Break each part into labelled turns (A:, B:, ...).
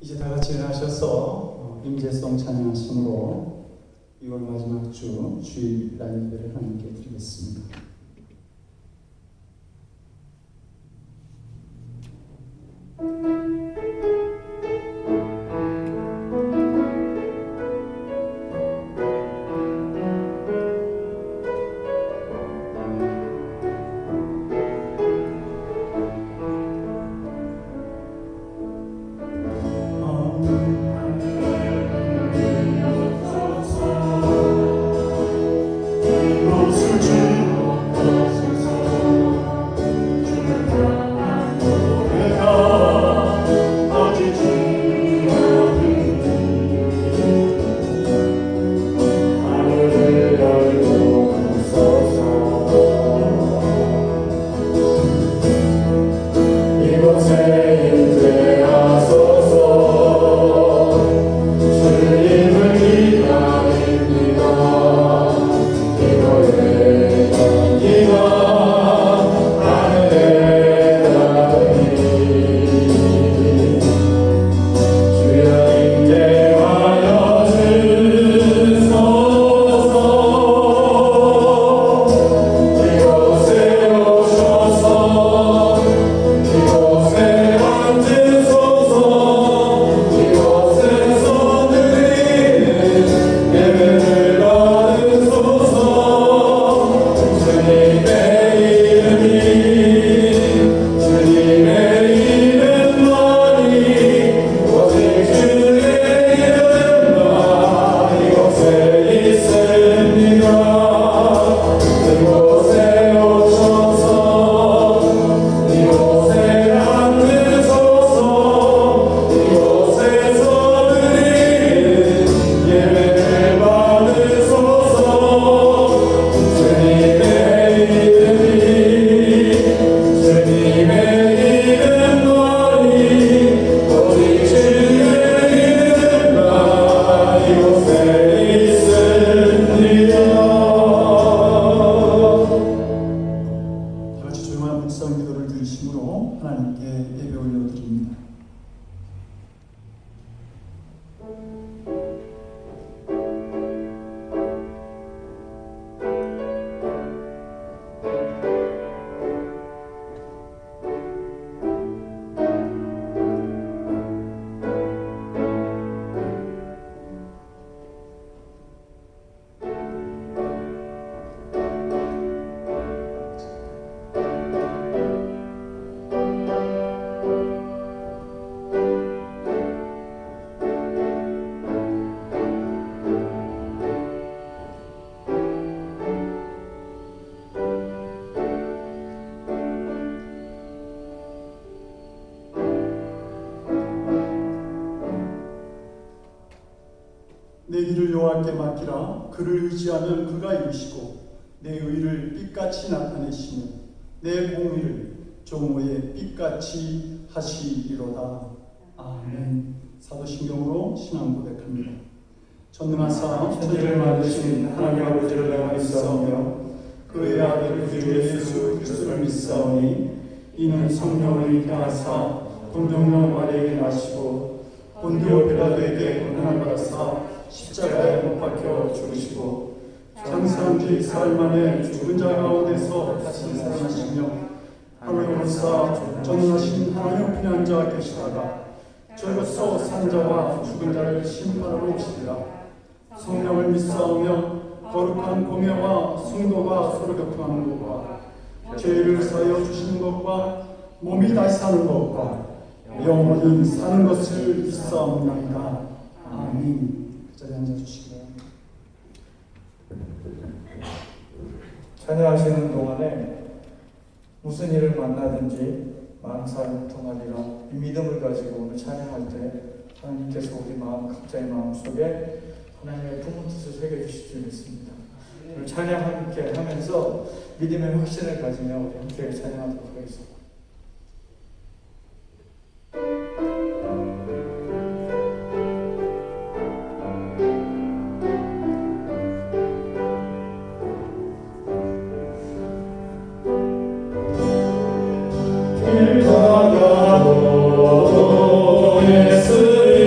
A: 이제 다 같이 일어나셔서 임재성 찬양하심으로 6월 마지막 주 주일날 예배를 하나님께 드리겠습니다. 내 길을 여호와께 맡기라. 그를 의지하면 그가 이루시고 내 의를 빛같이 나타내시며 내 공의를 종호의 빛같이 하시리로다. 아멘. 사도신경으로 신앙 고백합니다. 전능하사 천지를 만드신 하나님 아버지를 내가 믿사오며 그의 아들 구주 예수 그리스도를 믿사오니 이는 성령을 잉태 하사 동정녀 마리아에게 나시고 본디오 빌라도에게 고난을 받으사 십자가에 못 박혀 죽으시고 장사한 지 사흘 만에 죽은 자 가운데서 다시 살아나시며 하늘에 오르사 전능하신 하나님 편한 자와 계시다가 저로서 산 자와 죽은 자를 심판하러 오시리라. 성령을 믿사오며 거룩한 공예와 성도가 서로 교통하는 것과 죄를 사하여 주시는 것과 몸이 다시 사는 것과 영원히 사는 것을 믿사옵나이다. 아멘. 그 자리에 앉아주시기 바랍니다.
B: 찬양하시는 동안에 무슨 일을 만나든지 만사형통하리라 이 믿음을 가지고 오늘 찬양할 때 하나님께서 우리 마음, 각자의 마음 속에 하나님의 품은 뜻을 새겨주실 줄 믿습니다. 오늘 찬양 함께 하면서 믿음의 확신을 가지며 우리 함께 찬양하도록 하겠습니다.
C: 길 가다도 예수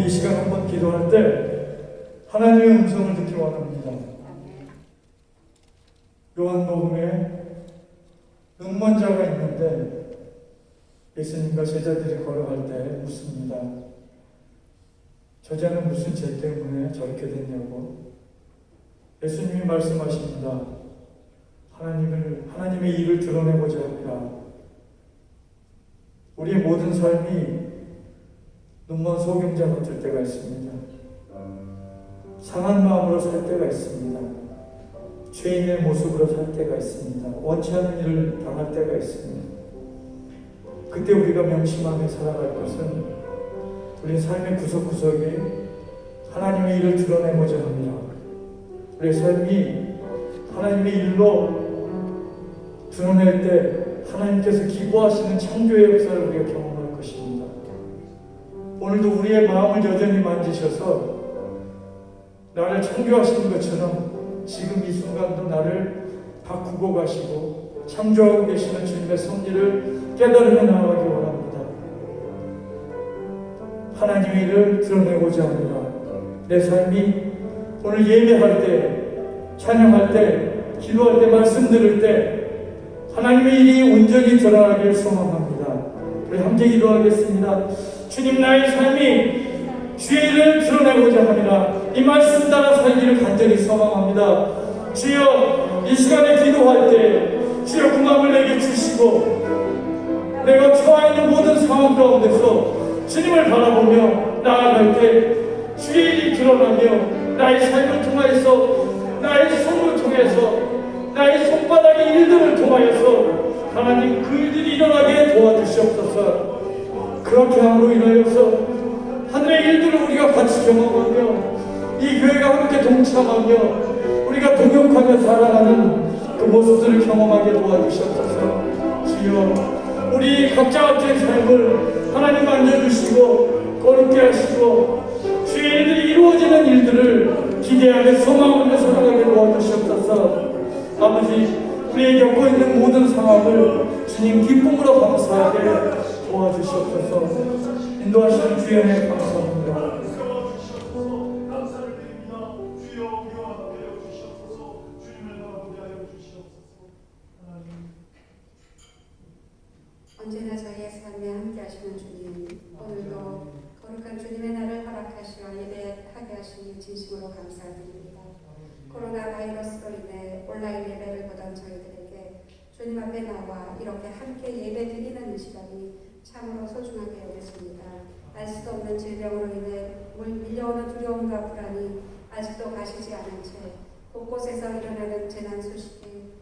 B: 우리 이 시간 한번 기도할 때 하나님의 음성을 듣기 원합니다. 요한복음에 눈먼 자가 있는데 예수님과 제자들이 걸어갈 때 묻습니다. 저자는 무슨 죄 때문에 저렇게 됐냐고. 예수님이 말씀하십니다. 하나님의 일을 드러내고자 합니다. 우리의 모든 삶이 눈먼 소경자 같을 때가 있습니다. 상한 마음으로 살 때가 있습니다. 죄인의 모습으로 살 때가 있습니다. 원치 않는 일을 당할 때가 있습니다. 그때 우리가 명심하며 살아갈 것은 우리 삶의 구석구석에 하나님의 일을 드러내고자 합니다. 우리의 삶이 하나님의 일로 드러낼 때 하나님께서 기부하시는 창조의 역사를 우리가 경험할 것입니다. 오늘도 우리의 마음을 여전히 만지셔서 나를 창조하시는 것처럼 지금 이 순간도 나를 바꾸고 가시고 창조하고 계시는 주님의 섭리를 깨달으며 나아가기 원합니다. 하나님의 일을 드러내고자 합니다. 내 삶이 오늘 예배할 때, 찬양할 때, 기도할 때, 말씀 들을 때 하나님의 일이 온전히 드러나길 소망합니다. 우리 함께 기도하겠습니다. 주님, 나의 삶이 주의 일을 드러내고자 합니다. 이 말씀 따라 살기를 간절히 소망합니다. 주여, 이 시간에 기도할 때 주여 그 마음을 내게 주시고 내가 처해 있는 모든 상황 가운데서 주님을 바라보며 나아갈 때 주의 일이 드러나며 나의 삶을 통하여서 나의 손을 통해서 나의 손바닥의 일들을 통하여서 하나님 그 일들이 일어나게 도와주시옵소서. 그렇게 함으로 인하여서 하늘의 일들을 우리가 같이 경험하며 이 교회가 함께 동참하며 우리가 동역하며 살아가는 그 모습들을 경험하게 도와주시옵소서. 주여, 우리 각자의 삶을 하나님 만져주시고 거룩게 하시고 주의 일들이 이루어지는 일들을 기대하며 소망하며 살아가게 도와주시옵소서. 아버지, 우리의 겪고 있는 모든 상황을 주님 기쁨으로 감사하게 도와주시옵소서. 인도하시는 주의 은혜 감사합니다.
A: 감사를 드립니다. 주여, 우리와 되어 주시옵소서. 주님을 바라보게 하여 주시옵소서. 하나님,
C: 언제나 저희의 삶에 함께 하시는 주님, 오늘도 거룩한 주님의 날을 허락하시어 예배하게 하시니 진심으로 감사드립니다. 코로나 바이러스로 인해 온라인 예배를 보던 저희들에게 주님 앞에 나와 이렇게 함께 예배 드리는 이 시간이 참으로 소중하게 여겨집니다. 알 수도 없는 질병으로 인해 밀려오는 두려움과 불안이 아직도 가시지 않은 채 곳곳에서 일어나는 재난 소식이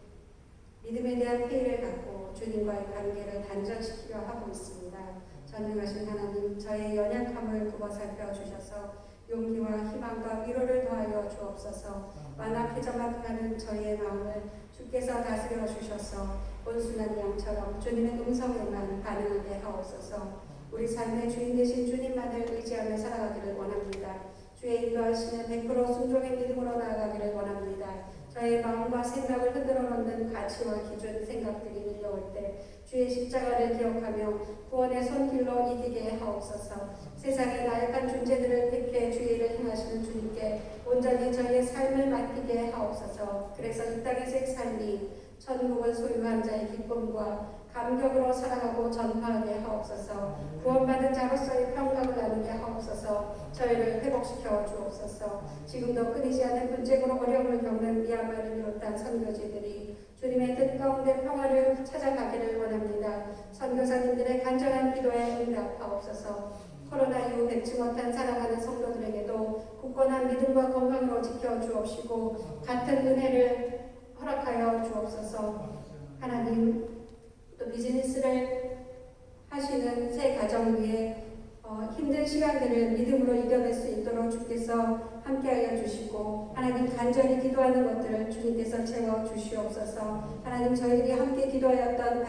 C: 믿음에 대한 회의를 갖고 주님과의 관계를 단절시키려 하고 있습니다. 전능하신 하나님, 저의 연약함을 굽어 살펴주셔서 용기와 희망과 위로를 더하여 주옵소서. 완악해져가는 저희의 마음을 주께서 다스려 주셔서 온순한 양처럼 주님의 음성에만 반응하게 하옵소서. 우리 삶의 주인 되신 주님만을 의지하며 살아가기를 원합니다. 주의 인도하시는 100% 순종의 믿음으로 나아가기를 원합니다. 저의 마음과 생각을 흔들어 놓는 가치와 기준, 생각들이 밀려올 때 주의 십자가를 기억하며 구원의 손길로 이기게 하옵소서. 세상의 나약한 존재들을 택해 주의 일을 행하시는 주님께 온전히 저희의 삶을 맡기게 하옵소서. 그래서 이 땅에서의 삶이 천국을 소유한 자의 기쁨과 감격으로 살아가고 전파하게 하옵소서. 구원받은 자로서의 평강을 나누게 하옵소서. 저희를 회복시켜 주옵소서. 지금도 끊이지 않는 분쟁으로 어려움을 겪는 미얀마를 비롯한 선교지들이 주님의 뜻 가운데 평화를 찾아가기를 원합니다. 선교사님들의 간절한 기도에 응답하옵소서. 코로나 이후 뵙지 못한 사랑하는 성도들에게도 굳건한 믿음과 건강으로 지켜주옵시고 같은 은혜를 허락하여 주옵소서. 하나님, 또 비즈니스를 하시는 새 가정 위에 힘든 시간들을 믿음으로 이겨낼 수 있도록 주께서 함께하여 주시고, 하나님 간절히 기도하는 것들을 주님께서 채워 주시옵소서. 하나님, 저희들이 함께 기도하였던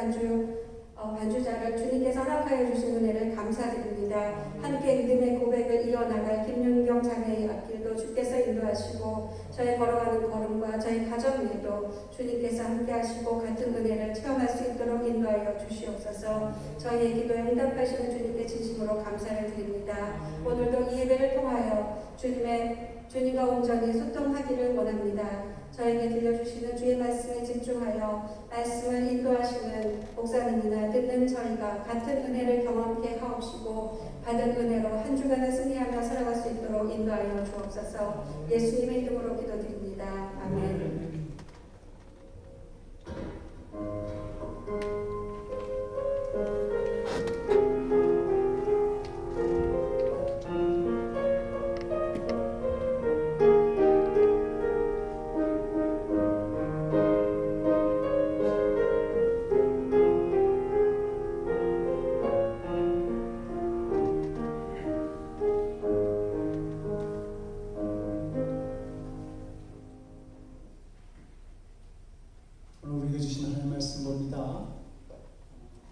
C: 반주자를 주님께서 허락하여 주신 은혜를 감사드립니다. 함께 믿음의 고백을 이어나갈 김윤경 자매의 앞길도 주께서 인도하시고, 저희 걸어가는 걸음과 저희 가정 위에도 주님께서 함께 하시고 같은 은혜를 체험할 수 있도록 인도하여 주시옵소서. 저희의 기도에 응답하시는 주님께 진심으로 감사를 드립니다. 오늘도 이 예배를 주님과 온전히 소통하기를 원합니다. 저에게 들려주시는 주의 말씀에 집중하여 말씀을 인도하시는 목사님이나 듣는 저희가 같은 은혜를 경험케 하옵시고 받은 은혜로 한 주간을 승리하며 살아갈 수 있도록 인도하여 주옵소서. 예수님의 이름으로 기도드립니다. 아멘.
A: 오늘 우리에게 주신 하나님의 말씀 봅니다.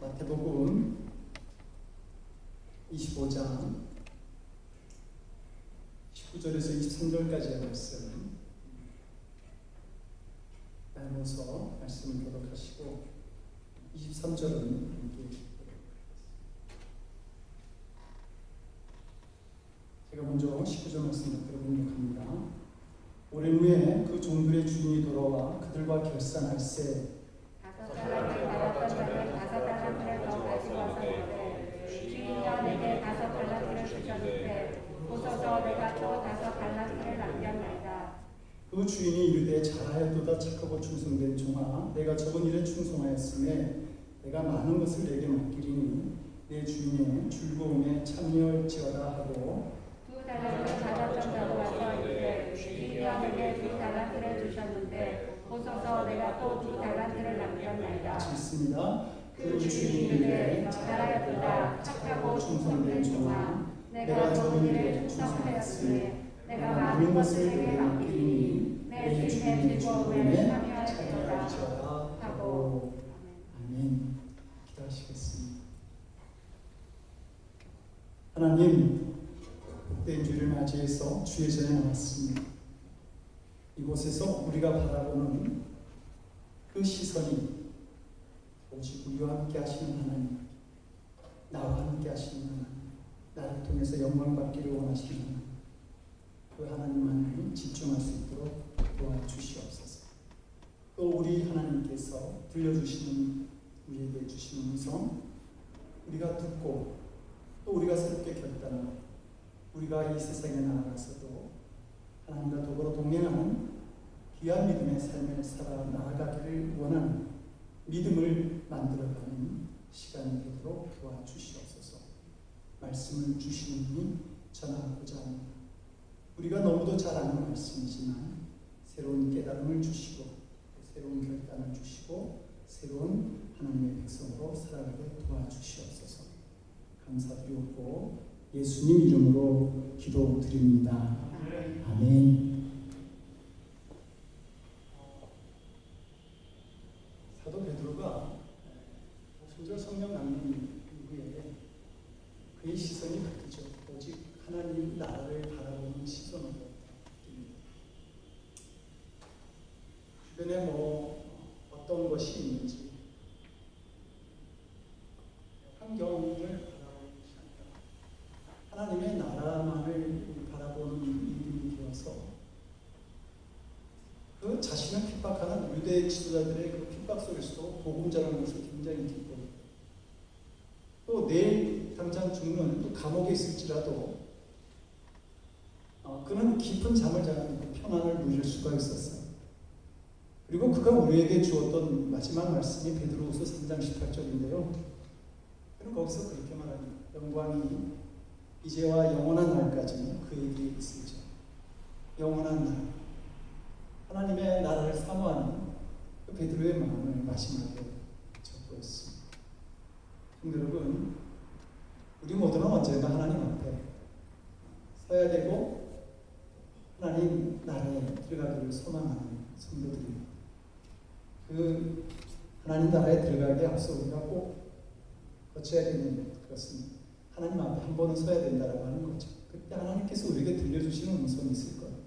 A: 마태복음 25장 19절에서 23절까지의 말씀 나눠서 말씀을 교독하시고 23절은 함께 제가 먼저 19절 말씀부터 공독합니다. 오랜 후에 그 종들의 주인이 돌아와 그들과 결산할세.
C: 5달란트 받았던 자는 5달란트를 더 가지고 왔었는데 주인이여 내게 5달란트를 주셨는데 보소서 내가 또 5달란트를 남겼나이다.
A: 그 주인이 이르되 잘하였도다 착하고 충성된 종아, 내가 적은 일에 충성하였음에 내가 많은 것을 내게 맡기리니 내 주인의 즐거움에 참여할지어다 하고
C: 2달란트 받았던 자도 와서 이르되 주인이여 내게 2달란트를 주셨는데 보소서 내가 또 2달란트를 남겼나이다.
A: 있습니다.
C: 그 주인이 이르되 잘하였도다 착하고 충성된 종아, 내가 적은 일에 충성하였으니 내가 많은 것을 내게 맡기리니 내 주인의 즐거움에 참여할지어다 하고.
A: 아멘. 기도하시겠습니다. 하나님, 복된 주를 맞이해서 주의 전에 나왔습니다. 이곳에서 우리가 바라보는 그 시선이 오직 우리와 함께 하시는 하나님, 나와 함께 하시는 하나님, 나를 통해서 영광 받기를 원하시는 하나님, 그 하나님만을 집중할 수 있도록 도와주시옵소서. 또 우리 하나님께서 들려주시는 우리에게 주시는 음성, 우리가 듣고 또 우리가 새롭게 결단하고 우리가 이 세상에 나아가서도 하나님과 더불어 동행하는 귀한 믿음의 삶을 살아 나아가기를 원하는 믿음을 만들어가는 시간이 되도록 도와주시옵소서. 말씀을 주시는 분이 전하고자 합니다. 우리가 너무도 잘 아는 말씀이지만 새로운 깨달음을 주시고 새로운 결단을 주시고 새로운 하나님의 백성으로 살아가게 도와주시옵소서. 감사드리고 예수님 이름으로 기도드립니다. 아멘. 사도 베드로가 오순절 성령 강림 이후에 그의 시선이 바뀌죠. 오직 하나님 나라를 바라보는 시선으로 바뀝니다. 주변에 어떤 것이 있는지 환경을 바라보는 것이 아니라 하나님의 나라만을 바라보는 믿음이 되어서 그 자신을 핍박하는 유대 지도자들의 그 핍박 속에서도 복음 전하는 것을 굉장히 기뻐했고, 또 내일 당장 죽는 또 감옥에 있을지라도 그는 깊은 잠을 자는 그 평안을 누릴 수가 있었어요. 그리고 그가 우리에게 주었던 마지막 말씀이 베드로후서 3장 18절인데요. 그는 거기서 그렇게 말합니다. 영광이 이제와 영원한 날까지 그에게 있으리라. 영원한 날, 하나님의 나라를 사모하는 그 베드로의 마음을 마지막에 적고있습니다. 여러분, 우리 모두는 언젠가 하나님 앞에 서야 되고 하나님 나라에 들어가기를 소망하는 성도들입니다. 그 하나님 나라에 들어가기에 앞서 우리가 꼭 거쳐야 되는 그것은 하나님 앞에 한 번은 서야 된다라고 하는 거죠. 그때 하나님께서 우리에게 들려주시는 음성이 있을 거예요.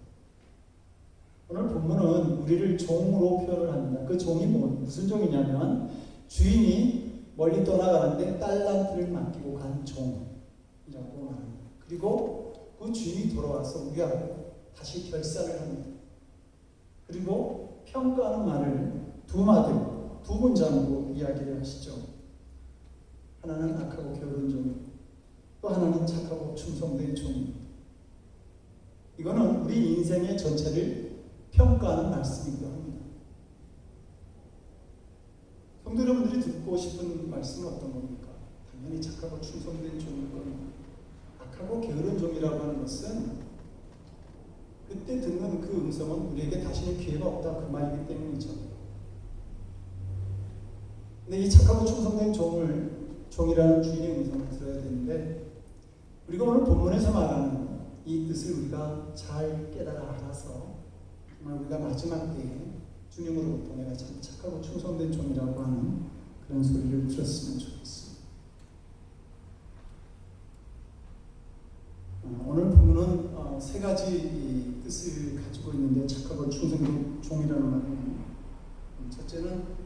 A: 오늘 본문은 우리를 종으로 표현을 합니다. 그 종이 무슨 종이냐면 주인이 멀리 떠나가는데 달란트를 맡기고 간 종이라고 말합니다. 그리고 그 주인이 돌아와서 우리하고 다시 결산을 합니다. 그리고 평가하는 말을 두 마디, 두 문장으로 이야기를 하시죠. 하나는 악하고 게으른 종, 또 하나는 착하고 충성된 종입니다. 이거는 우리 인생의 전체를 평가하는 말씀이기도 합니다. 성도 여러분들이 듣고 싶은 말씀은 어떤 겁니까? 당연히 착하고 충성된 종일 겁니다. 악하고 게으른 종이라고 하는 것은 그때 듣는 그 음성은 우리에게 다시는 기회가 없다 그 말이기 때문이죠. 근데 이 착하고 충성된 종이라는 주인의 음성을 들어야 되는데 우리가 오늘 본문에서 말하는 이 뜻을 우리가 잘 깨달아 알아서 정말 우리가 마지막 때에 주님으로부터 내가 참 착하고 충성된 종이라고 하는 그런 소리를 들었으면 좋겠습니다. 오늘 본문은 세 가지 뜻을 가지고 있는데 착하고 충성된 종이라는 말은 첫째는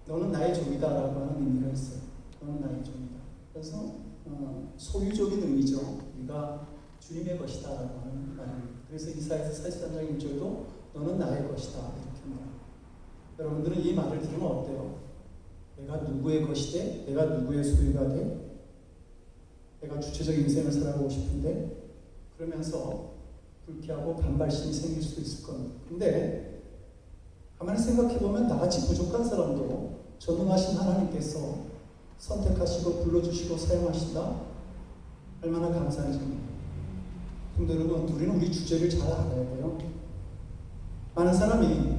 A: 너는 나의 종이다라고 하는 의미가 있어요. 너는 나의 종이다. 그래서 소유적인 의미죠. 네가 주님의 것이다라고 하는 말입니다. 그래서 이사야서 43장 1절도 너는 나의 것이다 이렇게 말합니다. 여러분들은 이 말을 들으면 어때요? 내가 누구의 것이 돼? 내가 누구의 소유가 돼? 내가 주체적인 인생을 살아가고 싶은데 그러면서 불쾌하고 반발심이 생길 수 있을 겁니다. 근데 가만히 생각해보면 나같이 부족한 사람도 전능하신 하나님께서 선택하시고 불러주시고 사용하신다? 얼마나 감사한지. 근데 여러분, 우리는 우리 주제를 잘 알아야 돼요. 많은 사람이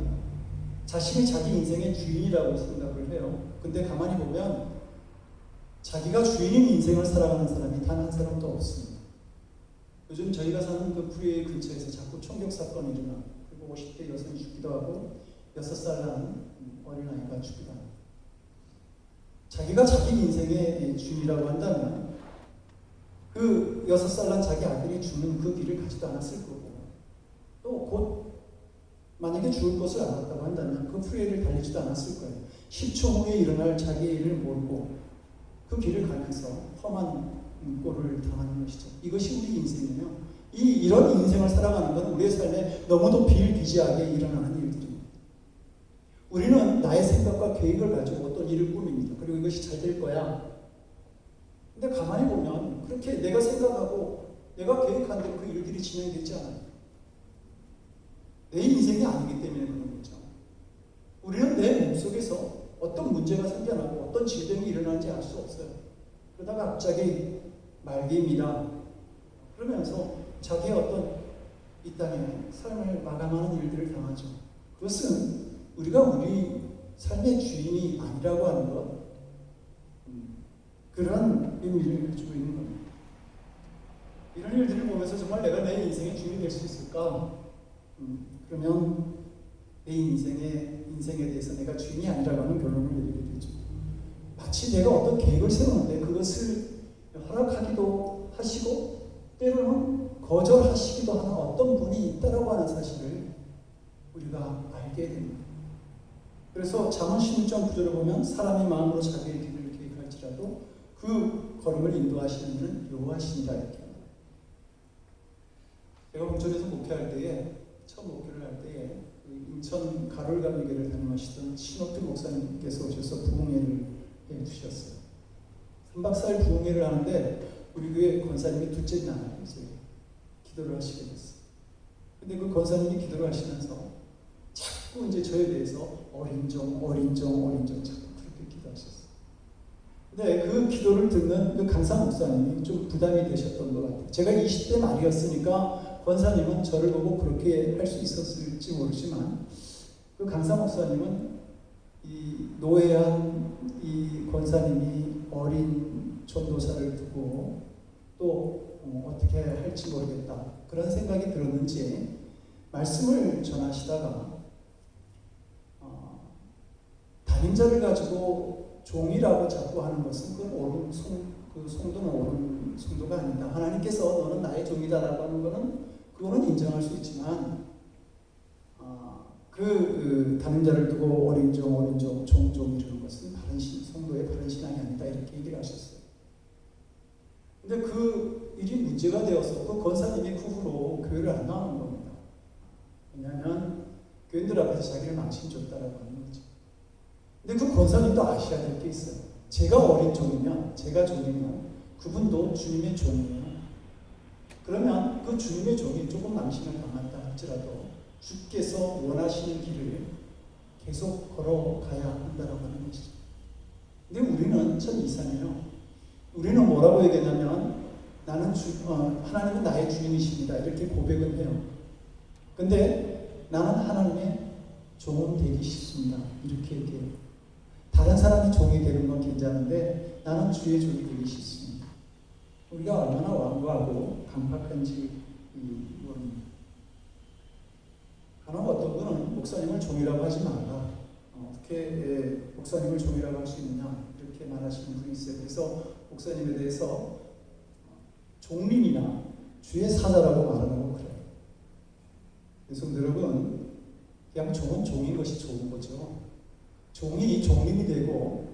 A: 자신이 자기 인생의 주인이라고 생각을 해요. 근데 가만히 보면 자기가 주인인 인생을 살아가는 사람이 단 한 사람도 없습니다. 요즘 저희가 사는 그 프리웨이 근처에서 자꾸 총격 사건이 일어나. 그리고 50대 여성이 죽기도 하고 6살 난 어린아이가 죽기도 합니다. 자기가 자기 인생의 주인이라고 한다면 그 6살 난 자기 아들이 죽는 그 길을 가지도 않았을 거고 또 곧 만약에 죽을 것을 알았다고 한다면 그 프리웨이를 달리지도 않았을 거예요. 10초 후에 일어날 자기의 일을 모르고 그 길을 가면서 험한 꼴을 당하는 것이죠. 이것이 우리 인생이에요. 이런 인생을 살아가는 건 우리의 삶에 너무도 비일비재하게 일어나는 일들입니다. 우리는 나의 생각과 계획을 가지고 어떤 일을 꾸밉니다. 그리고 이것이 잘 될 거야. 근데 가만히 보면 그렇게 내가 생각하고 내가 계획한 대로 그 일들이 진행되지 않아요. 내 인생이 아니기 때문에 그런 거죠. 우리는 내 몸속에서 어떤 문제가 생겨나고 어떤 질병이 일어나는지 알 수 없어요. 그러다가 갑자기 말기입니다. 그러면서 자기의 어떤 이 땅의 삶을 마감하는 일들을 당하죠. 그것은 우리가 우리 삶의 주인이 아니라고 하는 것, 그런 의미를 가지고 있는 겁니다. 이런 일들을 보면서 정말 내가 내 인생의 주인이 될 수 있을까? 그러면 내 인생에 대해서 내가 주인이 아니라고 하는 결론을 내리게 되죠. 마치 내가 어떤 계획을 세우는데 그것을 허락하기도 하시고 때로는 거절하시기도 하는 어떤 분이 있다라고 하는 사실을 우리가 알게 됩니다. 그래서 잠언 16장 9절을 보면 사람이 마음으로 자기의 길을 계획할지라도 그 걸음을 인도하시는 이는 여호와시니라 이렇게 합니다. 제가 공천에서 목회할 때에 처음 목회를 할 때에 인천 가롤감리교를 다녀오시던 신옥주 목사님께서 오셔서 부흥회를 해주셨어요. 3박 4일 부흥회를 하는데 우리 교회 권사님이 둘째 날에 이제 기도를 하시게 됐어요. 근데 그 권사님이 기도를 하시면서 자꾸 이제 저에 대해서 어린종 자꾸 그렇게 기도하셨어요. 근데 그 기도를 듣는 그 강사 목사님이 좀 부담이 되셨던 것 같아요. 제가 20대 말이었으니까 권사님은 저를 보고 그렇게 할 수 있었을지 모르지만 그 강사 목사님은 이 노예한 이 권사님이 어린 전도사를 두고 또 어떻게 할지 모르겠다 그런 생각이 들었는지 말씀을 전하시다가 담임자를 가지고 종이라고 자꾸 하는 것은 그건 그 성도는 옳은 성도가 아니다. 하나님께서 너는 나의 종이다라고 하는 것은 그거는 인정할 수 있지만 그 담임자를 두고 어린종, 종종 이러는 것은 바른 성도의 바른 신앙이 아니다 이렇게 얘기를 하셨어요. 근데 그 일이 문제가 되어서 그 권사님이 그 후로 교회를 안 나오는 겁니다. 왜냐하면 교인들 앞에서 자기를 망신줬다라고 하는 거죠. 근데 그 권사님도 아셔야 될 게 있어요. 제가 어린 종이면, 제가 종이면 그분도 주님의 종이에요. 그러면 그 주님의 종이 조금 망신을 당한다 할지라도 주께서 원하시는 길을 계속 걸어가야 한다고 하는 것이죠. 근데 우리는 참 이상해요. 우리는 뭐라고 얘기하냐면 나는 하나님은 나의 주인이십니다. 이렇게 고백을 해요. 근데 나는 하나님의 종은 되기 싫습니다. 이렇게 얘기해요. 다른 사람이 종이 되는 건 괜찮은데 나는 주의 종이 되기 싫습니다. 우리가 얼마나 완고하고 강박한지 모릅니다. 하나 어떤 분은 목사님을 종이라고 하지 말라. 어떻게 목사님을 종이라고 할 수 있느냐 이렇게 말하시는 분이 있어요. 그래서 목사님에 대해서 종린이나 주의 사자라고 말하고 그래요. 그래서 여러분 그냥 종은 종인 것이 좋은 거죠. 종이 종린이 되고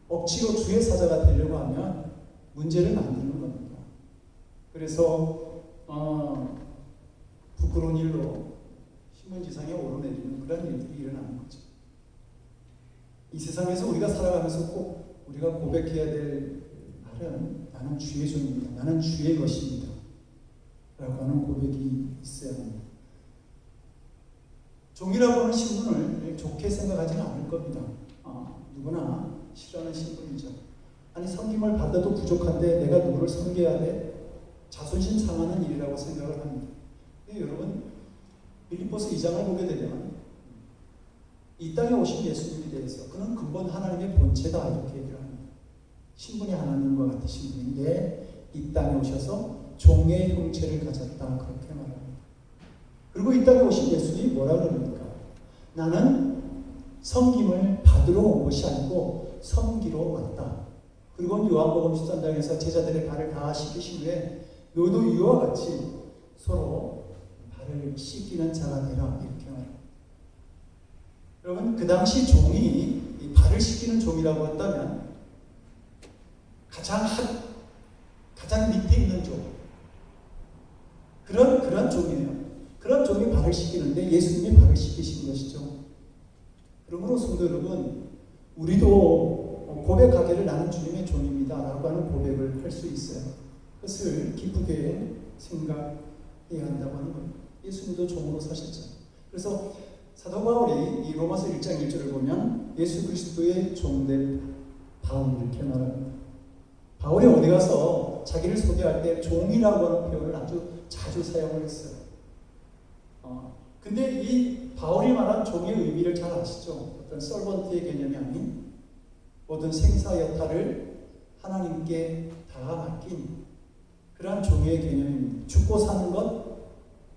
A: 억지로 주의 사자가 되려고 하면 문제를 만드는 겁니다. 그래서 부끄러운 일로 신문지상에 오르내리는 그런 일들이 일어나는 거죠. 이 세상에서 우리가 살아가면서 꼭 우리가 고백해야 될 말은 나는 주의 종입니다. 나는 주의 것입니다. 라고 하는 고백이 있어야 합니다. 종이라고 하는 신분을 좋게 생각하지는 않을 겁니다. 누구나 싫어하는 신분이죠. 아니 섬김을 받아도 부족한데 내가 누구를 섬겨야 돼? 자존심 상하는 일이라고 생각을 합니다. 여러분 빌립보서 2장을 보게 되면 이 땅에 오신 예수님에 대해서 그는 근본 하나님의 본체다 이렇게 얘기를 합니다. 신분이 하나님과 같으신 분인데 이 땅에 오셔서 종의 형체를 가졌다 그렇게 말합니다. 그리고 이 땅에 오신 예수님이 뭐라 그럽니까? 나는 섬김을 받으러 온 것이 아니고 섬기러 왔다. 그리고 요한복음 13장에서 제자들의 발을 다 씻기신 후에 너도 이와 같이 서로 발을 씻기는 자가 되라 이렇게 말합니다. 여러분 그 당시 종이 발을 씻기는 종이라고 한다면 가장 밑에 있는 종 그런 종이에요. 그런 종이 발을 씻기는데 예수님이 발을 씻기신 것이죠. 그러므로 성도 여러분 우리도 고백하기를 나는 주님의 종입니다 라고 하는 고백을 할 수 있어요. 그것을 기쁘게 생각해야 한다고 하는 겁니다. 예수님도 종으로 사셨죠. 그래서 사도 바울이 이 로마서 1장 1절을 보면 예수 그리스도의 종된 바울 이렇게 말합니다. 바울이 어디 가서 자기를 소개할 때 종이라고 하는 표현을 아주 자주 사용을 했어요. 근데 이 바울이 말한 종의 의미를 잘 아시죠? 어떤 서번트의 개념이 아닌 모든 생사 여타를 하나님께 다 맡긴 그러한 종의 개념입니다. 죽고 사는 것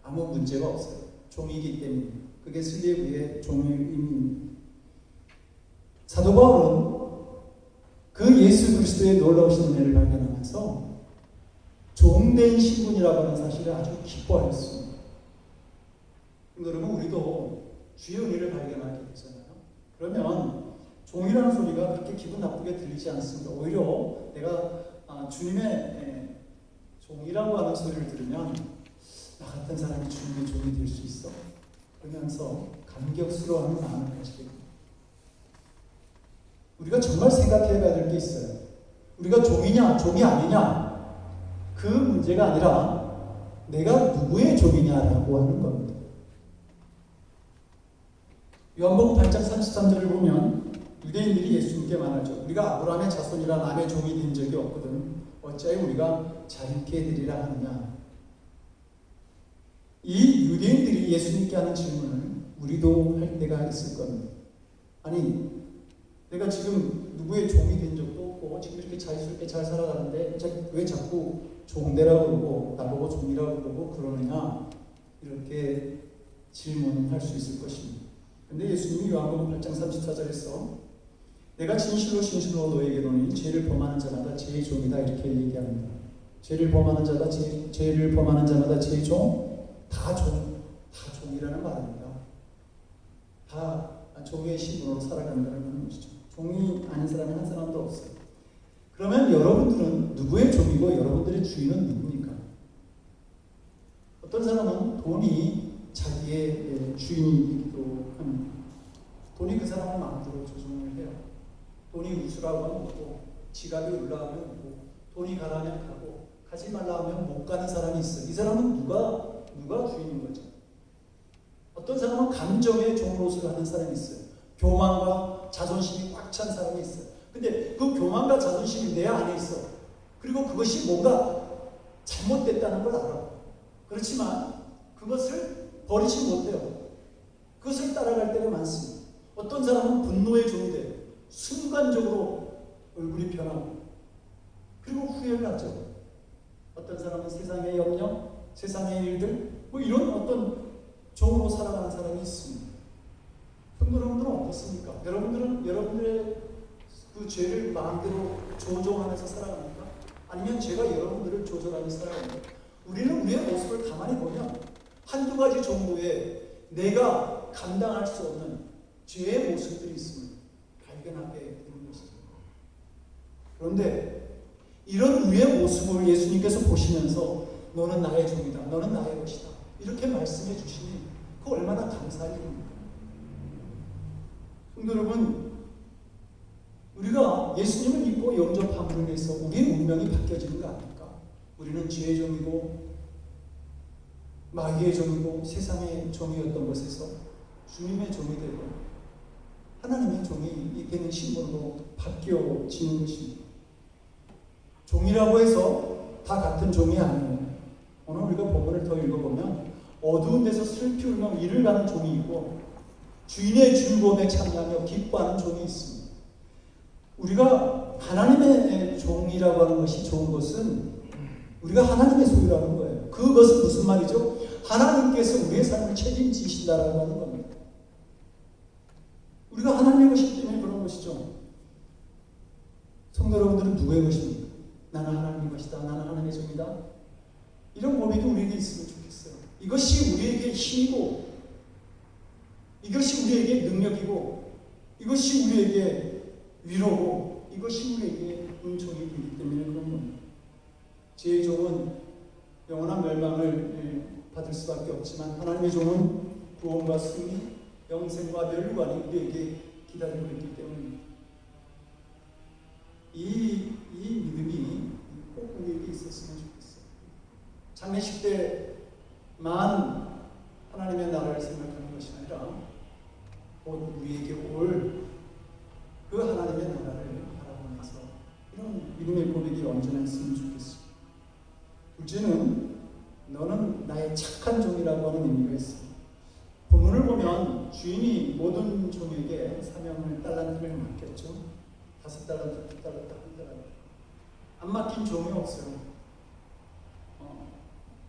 A: 아무 문제가 없어요. 종이기 때문에. 그게 슬레브의 종의 의미입니다. 사도 바울은 그 예수 그리스도의 놀라우신 은혜를 발견하면서 종된 신분이라고 하는 사실을 아주 기뻐했습니다. 여러분 우리도 주의 은혜를 발견하게 되잖아요. 그러면 종이라는 소리가 그렇게 기분 나쁘게 들리지 않습니다. 오히려 내가 주님의 종이라고 하는 소리를 들으면 나 같은 사람이 주님의 종이 될 수 있어. 그러면서 감격스러워하는 마음을 가지게 됩니다. 우리가 정말 생각해야 될 게 있어요. 우리가 종이냐 종이 아니냐 그 문제가 아니라 내가 누구의 종이냐라고 하는 겁니다. 요한복음 8장 33절을 보면 유대인들이 예수님께 말하죠. 우리가 아브라함의 자손이라 남의 종이 된 적이 없거든. 어찌하여 우리가 자유케 되리라 하느냐. 이 유대인들이 예수님께 하는 질문을 우리도 할 때가 있을 겁니다. 아니 내가 지금 누구의 종이 된 적도 없고 지금 이렇게 자유스럽게 잘 살아가는데 왜 자꾸 종대라고 그러고 나보고 종이라고 그러고 그러느냐 이렇게 질문을 할 수 있을 것입니다. 근데 예수님이 요한복음 8장 34절에서 내가 진실로 진실로 너에게 이르노니 죄를 범하는 자마다 제 종이다 이렇게 얘기합니다. 죄를 범하는 자다 죄를 범하는 자마다 제 종 다 종이라는 말입니다. 다 종의 신분으로 살아간다는 것이죠. 종이 아닌 사람이 한 사람도 없어요. 그러면 여러분들은 누구의 종이고 여러분들의 주인은 누굽니까? 어떤 사람은 돈이 자기의 주인이기도 합니다. 돈이 그 사람을 마음대로 조종을 해요. 돈이 웃으라고 하면 웃고, 지갑이 올라가면 웃고, 돈이 가라면 가고, 가지 말라 하면 못 가는 사람이 있어요. 이 사람은 누가 주인인 거죠? 어떤 사람은 감정의 종로릇을 하는 사람이 있어요. 교만과 자존심이 꽉 찬 사람이 있어요. 근데 그 교만과 자존심이 내 안에 있어. 그리고 그것이 뭔가 잘못됐다는 걸 알아. 그렇지만 그것을 버리지 못해요. 그것을 따라갈 때가 많습니다. 어떤 사람은 분노의 종이 돼요. 순간적으로 얼굴이 변하고 그리고 후회를 하죠. 어떤 사람은 세상의 염려, 세상의 일들 뭐 이런 어떤 종으로 살아가는 사람이 있습니다. 여러분들은 어떻습니까? 여러분들은 여러분들의 그 죄를 마음대로 조종하면서 살아갑니까? 아니면 제가 여러분들을 조절하면서 살아갑니까? 우리는 우리의 모습을 가만히 보면 한두 가지 정도의 내가 감당할 수 없는 죄의 모습들이 있음을 발견하게 되는 것이죠. 그런데 이런 우리의 모습을 예수님께서 보시면서 너는 나의 종이다, 너는 나의 것이다 이렇게 말씀해 주시니 그 얼마나 감사한 일입니까? 성도 여러분, 우리가 예수님을 믿고 영접함으로 해서 우리의 운명이 바뀌어지는 거 아닙니까? 우리는 죄의 종이고 마귀의 종이고 세상의 종이었던 것에서 주님의 종이 되고 하나님의 종이 되는 신분으로 바뀌어지는 것입니다. 종이라고 해서 다 같은 종이 아니에요. 오늘 우리가 본문을 더 읽어보면 어두운 데서 슬피 울며 이를 가는 종이 있고 주인의 즐거움에 참여하며 기뻐하는 종이 있습니다. 우리가 하나님의 종이라고 하는 것이 좋은 것은 우리가 하나님의 소유라는 거예요. 그것은 무슨 말이죠? 하나님께서 우리의 삶을 책임지신다라고 하는 겁니다. 우리가 하나님의 것이기 때문에 그런 것이죠. 성도 여러분들은 누구의 것입니까? 나는 하나님의 것이다. 나는 하나님의 종이다. 이런 고백이 우리에게 있으면 좋겠어요. 이것이 우리에게 힘이고 이것이 우리에게 능력이고 이것이 우리에게 위로고 이것이 우리에게 은총이 되기 때문에 그런 겁니다. 제 종은 영원한 멸망을 받을 수밖에 없지만 하나님의 종은 구원과 승리, 영생과 멸관이 우리에게 기다리고 있기 때문입니다. 이 믿음이 꼭 우리에게 있었으면 좋겠어요. 장례식 때만 하나님의 나라를 생각하는 것이 아니라 곧 우리에게 올 그 하나님의 나라를 바라보면서 이런 믿음의 고백이 언제나 있으면 좋겠어요. 둘째는 너는 나의 착한 종이라고 하는 의미가 있습니다. 본문을 보면 주인이 모든 종에게 사명을 달란트를 맡겼죠. 5달란트, 2달란트, 1달란트. 안 맡긴 종이 없어요.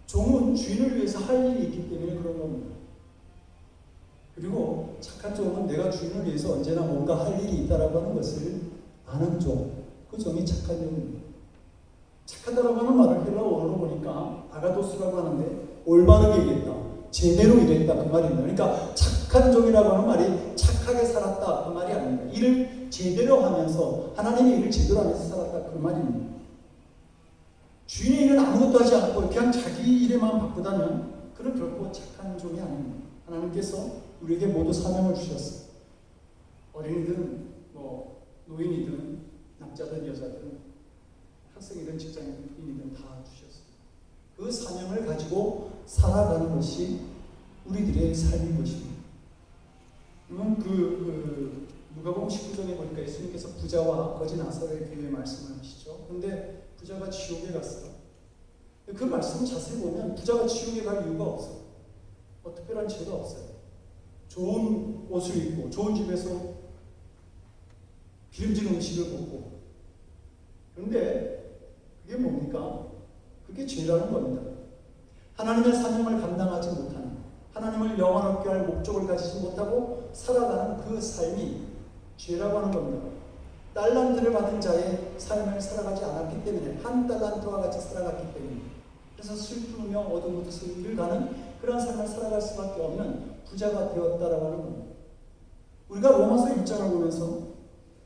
A: 종은 주인을 위해서 할 일이 있기 때문에 그런 겁니다. 그리고 착한 종은 내가 주인을 위해서 언제나 뭔가 할 일이 있다라고 하는 것을 아는 종. 그 종이 착한 종입니다. 착하다라고 하는 말을 헬라어로 보니까 아가도스라고 하는데 올바르게 일했다, 제대로 일했다 그 말입니다. 그러니까 착한 종이라고 하는 말이 착하게 살았다 그 말이 아닙니다. 일을 제대로 하면서 하나님의 일을 제대로 하면서 살았다 그 말입니다. 주인의 일은 아무것도 하지 않고 그냥 자기 일에만 바쁘다면 그는 결코 착한 종이 아닙니다. 하나님께서 우리에게 모두 사명을 주셨어요. 어린이든 노인이든 남자든 여자든 학생이든 직장인이든 다 주셨어요. 그 사명을 가지고 살아가는 것이 우리들의 삶인 것입니다. 그러면 누가복음 19장에 보니까 예수님께서 부자와 거지 나사로의 비유에 말씀을 하시죠. 그런데 부자가 지옥에 갔어요. 그 말씀을 자세히 보면 부자가 지옥에 갈 이유가 없어요. 특별한 죄가 없어요. 좋은 옷을 입고 좋은 집에서 기름진 음식을 먹고 그런데 그게 뭡니까? 그게 죄라는 겁니다. 하나님의 사명을 감당하지 못하는 하나님을 영원롭게 할 목적을 가지지 못하고 살아가는 그 삶이 죄라고 하는 겁니다. 달란트를 받은 자의 삶을 살아가지 않았기 때문에 한 달란트와 같이 살아갔기 때문에 그래서 슬프며 어둠 곳에서 일을 가는 그런 삶을 살아갈 수밖에 없는 부자가 되었다라고 하는 겁니다. 우리가 로마서 1장을 보면서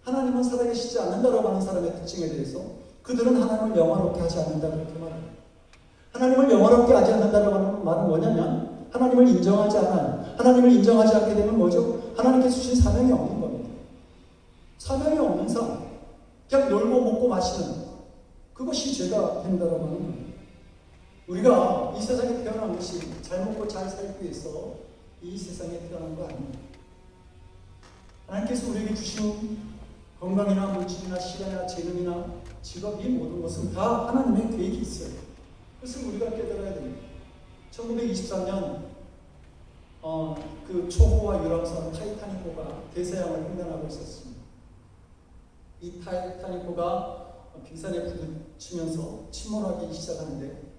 A: 하나님은 살아계시지 않는다라고 하는 사람의 특징에 대해서 그들은 하나님을 영화롭게 하지 않는다 그렇게 말합니다. 하나님을 영화롭게 하지 않는다라고 하는 말은 뭐냐면 하나님을 인정하지 않아요. 하나님을 인정하지 않게 되면 뭐죠? 하나님께서 주신 사명이 없는 겁니다. 사명이 없는 삶, 그냥 놀고 먹고 마시는 그것이 죄가 된다라고 하는 겁니다. 우리가 이 세상에 태어난 것이 잘 먹고 잘 살기 위해서 이 세상에 태어난 거 아닙니다. 하나님께서 우리에게 주신 건강이나 물질이나 시간이나 재능이나 직업 이 모든 것은 다 하나님의 계획이 있어요. 그것을 우리가 깨달아야 됩니다. 1923년 그 초호화 유람선 타이타닉호가 대서양을 횡단하고 있었습니다. 이 타이타닉호가 빙산에 부딪히면서 침몰하기 시작하는데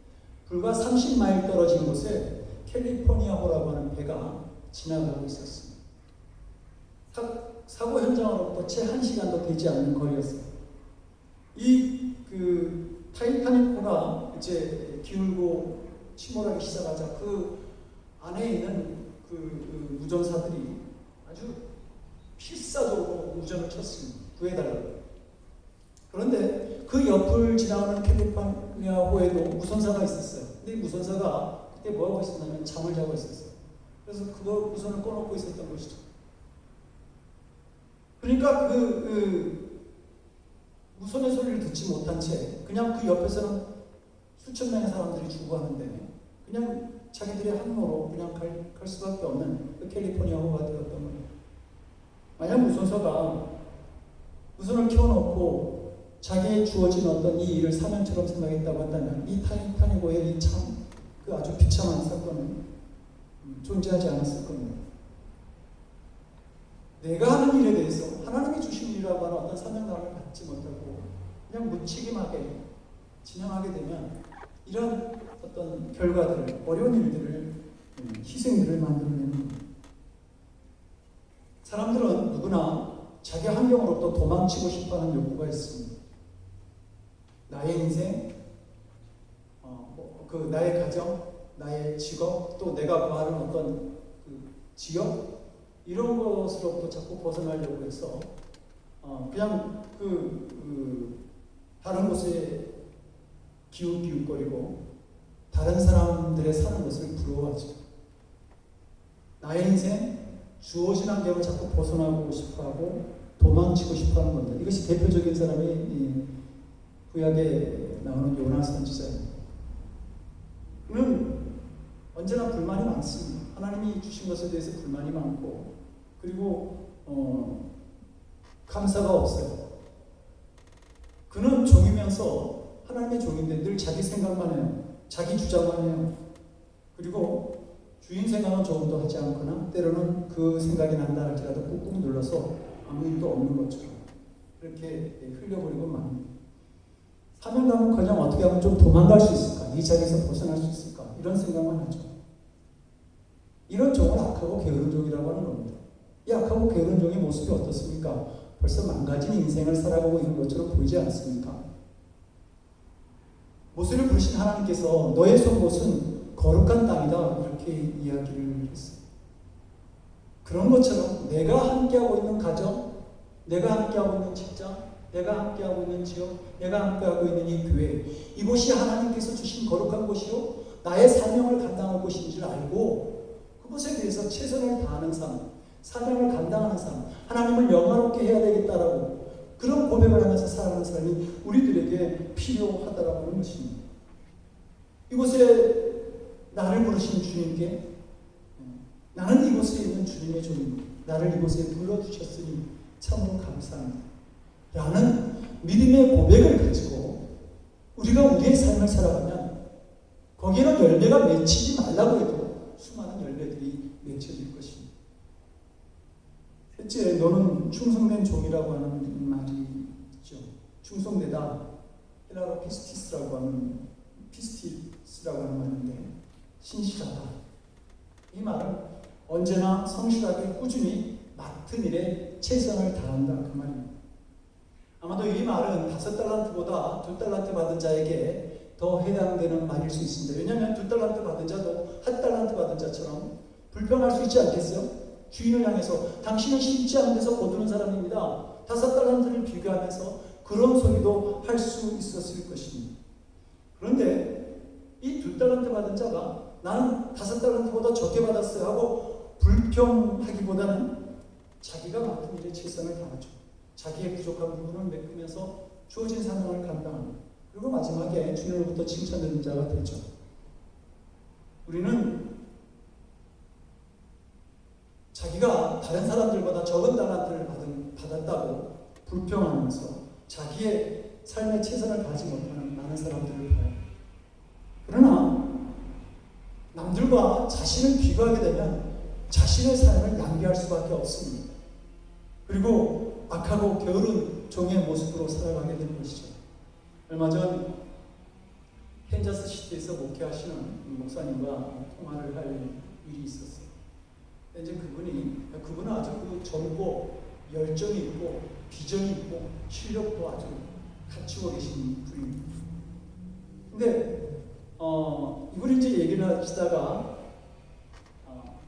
A: 불과 30마일 떨어진 곳에 캘리포니아호라고 하는 배가 지나가고 있었습니다. 사고 현장으로부터 채 1시간도 되지 않는 거리였어요. 그 타이타닉호가 이제 기울고 침몰하기 시작하자 그 안에 있는 그 무전사들이 아주 필사적으로 무전을 쳤습니다. 구해달라고. 그런데 그 옆을 지나가는 캘리포니아호에도 무선사가 있었어요. 근데 이 무선사가 그때 뭐하고 있었냐면 잠을 자고 있었어요. 그래서 그거 무선을 꺼놓고 있었던 것이죠. 그러니까 무선의 소리를 듣지 못한 채 그냥 그 옆에서는 수천 명의 사람들이 죽어가는데 그냥 자기들의 항로로 그냥 갈 수밖에 없는 그 캘리포니아호가 되었던 거예요. 만약 무선사가 무선을 켜놓고 자기의 주어진 어떤 이 일을 사명처럼 생각했다고 한다면 이 타이타닉호의 그 아주 비참한 사건은 존재하지 않았을 겁니다. 내가 하는 일에 대해서 하나님이 주신 일이라고 하는 어떤 사명감을 갖지 못하고 그냥 무책임하게 진행하게 되면 이런 어떤 결과들을, 어려운 일들을, 희생들을 만들어내는 겁니다. 사람들은 누구나 자기 환경으로부터 도망치고 싶어하는 욕구가 있습니다. 나의 인생, 나의 가정, 나의 직업, 또 내가 구하는 어떤 지역 이런 것으로부터 자꾸 벗어나려고 해서 그냥 다른 곳에 기웃기웃거리고 다른 사람들의 사는 것을 부러워하죠. 나의 인생, 주어진 환경을 자꾸 벗어나고 싶어하고 도망치고 싶어하는 겁니다. 이것이 대표적인 사람이 구약에 나오는 요나 선지자입니다. 그는 언제나 불만이 많습니다. 하나님이 주신 것에 대해서 불만이 많고 그리고 감사가 없어요. 그는 종이면서 하나님의 종인데 늘 자기 생각만 해요. 자기 주장만 해요. 그리고 주인 생각은 조금도 하지 않거나 때로는 그 생각이 난다 할지라도 꾹꾹 눌러서 아무 일도 없는 것처럼 그렇게 흘려버리고 맙니다. 사명감은커녕 어떻게 하면 좀 도망갈 수 있을까? 이 자리에서 벗어날 수 있을까? 이런 생각만 하죠. 이런 종은 악하고 게으른 종이라고 하는 겁니다. 이 악하고 게으른 종의 모습이 어떻습니까? 벌써 망가진 인생을 살아가고 있는 것처럼 보이지 않습니까? 모세를 부르신 하나님께서 너의 속옷은 거룩한 땅이다 이렇게 이야기를 했어요. 그런 것처럼 내가 함께하고 있는 가정, 내가 함께하고 있는 직장, 내가 함께하고 있는 지역, 내가 함께하고 있는 이 교회, 이곳이 하나님께서 주신 거룩한 곳이요 나의 사명을 감당할 곳인 줄 알고 그것에 대해서 최선을 다하는 삶, 사명을 감당하는 삶, 하나님을 영화롭게 해야 되겠다라고 그런 고백을 하면서 살아가는 사람이 우리들에게 필요하다라고 하는 것입니다. 이곳에 나를 부르신 주님께 나는 이곳에 있는 주님의 종입니다. 나를 이곳에 불러주셨으니 참으로 감사합니다. 라는 믿음의 고백을 가지고 우리가 우리의 삶을 살아가면 거기에는 열매가 맺히지 말라고 해도 수많은 열매들이 맺혀질 것입니다. 셋째, 너는 충성된 종이라고 하는 말이 있죠. 충성되다. 헬라로 피스티스라고 하는 말인데 신실하다. 이 말은 언제나 성실하게 꾸준히 맡은 일에 최선을 다한다 그 말입니다. 아마도 이 말은 5달란트보다 2달란트 받은 자에게 더 해당되는 말일 수 있습니다. 왜냐하면 2달란트 받은 자도 1달란트 받은 자처럼 불평할 수 있지 않겠어요? 주인을 향해서 당신은 심지 않은 데서 거두는 사람입니다. 5달란트를 비교하면서 그런 소리도 할 수 있었을 것입니다. 그런데 이 2달란트 받은 자가 나는 5달란트보다 적게 받았어요 하고 불평하기보다는 자기가 맡은 일에 최선을 다하죠. 자기의 부족한 부분을 메꾸면서 주어진 사명을 감당합니다. 그리고 마지막에 주님으로부터 칭찬받는 자가 되죠. 우리는 자기가 다른 사람들보다 적은 달란트를 받았다고 불평하면서 자기의 삶에 최선을 다하지 못하는 많은 사람들을 봐요. 그러나 남들과 자신을 비교하게 되면 자신의 삶을 낭비할 수밖에 없습니다. 그리고 악하고 게으른 종의 모습으로 살아가게 되는 것이죠. 얼마 전 캔자스 시티에서 목회하시는 목사님과 통화를 할 일이 있었어요. 이제 그분은 아주 젊고 열정이 있고 비전이 있고 실력도 아주 갖추고 계신 분입니다. 근데 이분이 이제 얘기를 하시다가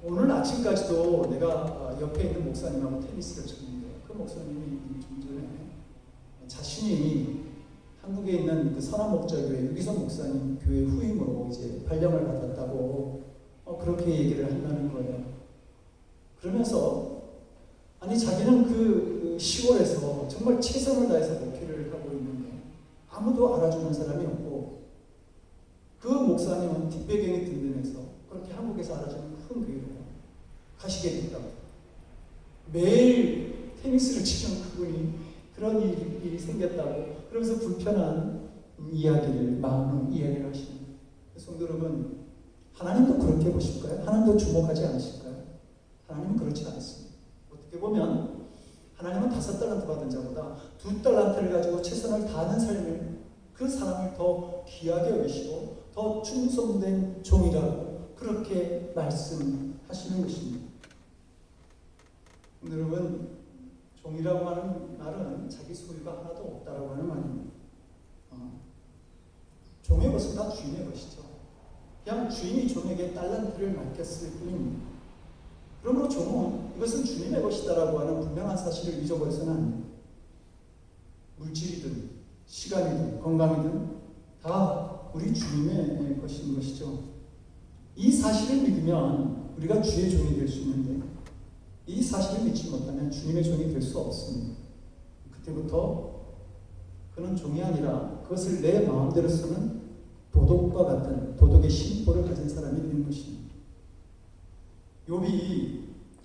A: 오늘 아침까지도 내가 옆에 있는 목사님하고 테니스를 쳤는데 그 목사님이 좀 전에 자신이 한국에 있는 그 선한목자교회 유기성 목사님 교회 후임으로 이제 발령을 받았다고 그렇게 얘기를 한다는 거예요. 그러면서 아니 자기는 그 시골에서 정말 최선을 다해서 목회를 하고 있는데 아무도 알아주는 사람이 없고 그 목사님은 뒷배경이 든든해서 그렇게 한국에서 알아주는 큰 교회로 가시게 됐다고. 매일 테니스를 치는 그분이 그런 일이 생겼다고 그러면서 불편한 마음으로 이야기를 하십니다. 성도 여러분, 하나님도 그렇게 보실까요? 하나님도 주목하지 않으실까요? 하나님은 그렇지 않습니다. 어떻게 보면 하나님은 5달란트 받은 자보다 2달란트를 가지고 최선을 다하는 삶을 그 사람을 더 귀하게 여기시고 더 충성된 종이라고 그렇게 말씀하시는 것입니다. 여러분, 종이라고 하는 말은 자기 소유가 하나도 없다라고 하는 말입니다. 종의 것은 다 주인의 것이죠. 그냥 주인이 종에게 달란트를 맡겼을 뿐입니다. 그러므로 종은 이것은 주님의 것이다라고 하는 분명한 사실을 잊어버려서는 안 됩니다. 물질이든 시간이든 건강이든 다 우리 주님의 것인 것이죠. 이 사실을 믿으면 우리가 주의 종이 될 수 있는데 이 사실을 믿지 못하면 주님의 종이 될 수 없습니다. 그때부터 그는 종이 아니라 그것을 내 마음대로 쓰는 도덕과 같은 도덕의 심보를 가진 사람이 되는 것입니다. 욥이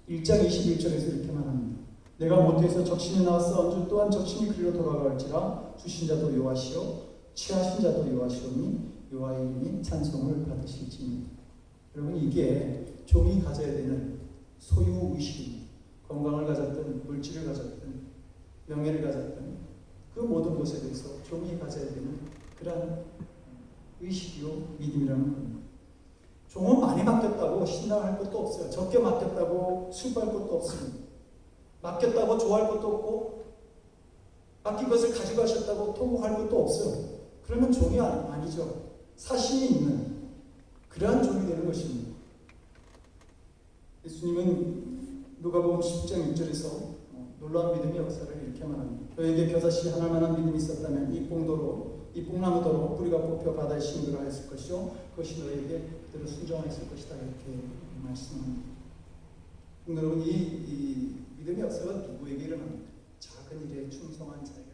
A: 1장 21절에서 이렇게 말합니다. 내가 모태에서 적신이 나왔어 언주 또한 적신이 그리로 돌아갈지라 주신 자도 여호와시요 취하신 자도 여호와시오니 여호와의 이름이 찬송을 받으실지니. 여러분, 이게 종이 가져야 되는 소유의식입니다. 건강을 가졌든 물질을 가졌든 명예를 가졌든 그 모든 것에 대해서 종이 가져야 되는 그러한 의식이요 믿음이라는 겁니다. 종은 많이 맡겼다고 신뢰할 것도 없어요. 적게 맡겼다고 슬퍼할 것도 없습니다. 맡겼다고 좋아할 것도 없고 맡긴 것을 가져가셨다고 통곡할 것도 없어요. 그러면 종이 아니죠. 사심이 있는 그러한 종이 되는 것입니다. 예수님은 누가복음 10장 6절에서 놀라운 믿음의 역사를 이렇게 말합니다. 너에게 겨자씨 하나만한 믿음이 있었다면 이 뽕나무도로 뿌리가 뽑혀 바다에 심으라 했을 것이요 그것이 너에게 그대로 순종하였을 것이다 이렇게 말씀합니다. 여러분, 이 믿음의 역사가 누구에게 일어납니까? 작은 일에 충성한 자에게.